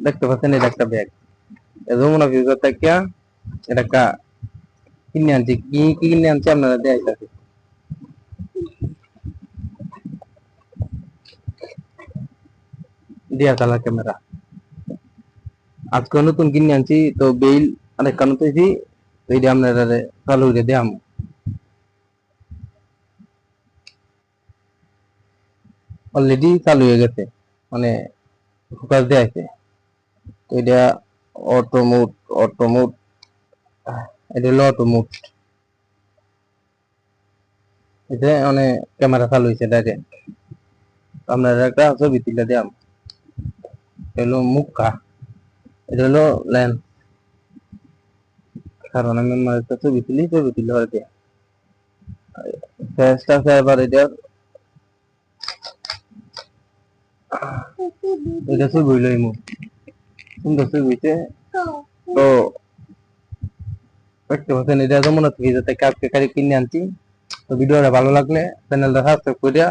দেখতে পাচ্ছেন এটা একটা ব্যাগ, যমুনা ফিউচার থেকে এটা একটা কিনে আনছি। কি কি কিনে আনছি আপনারা দেখাইতাছি। ডিএসএলআর ক্যামেরা আজকে নতুন কিনে আনছি, তো বেল অনেক কারণ পেয়েছি, তো এটা আপনারা চালু করে দেয়াম। অলরেডি চালু হয়ে গেছে, মানে ফোকাস দেয়া আছে। তো এটা অটোমোট অটোমোট এটা হলো অটোমোট। এটা মানে ক্যামেরা চালু হয়েছে ডাইরেক্ট। আপনারা একটা ছবি তুলে দিলাম। এটা হলো মুখা, এটা হলো লেন্স। কারণ আমি একটা ছবি তুলি হয়তো ফেসটা আছে। এবার এটা এটা ছবি হইলো ইমো সুন্দর ছবি হইছে। তো দেখতে পাচ্ছেন এটা যমুনা থেকে যাতে কাপকে কারি কিনে আনছি। তো ভিডিওটা ভালো লাগলে চ্যানেলটা সাবস্ক্রাইব করে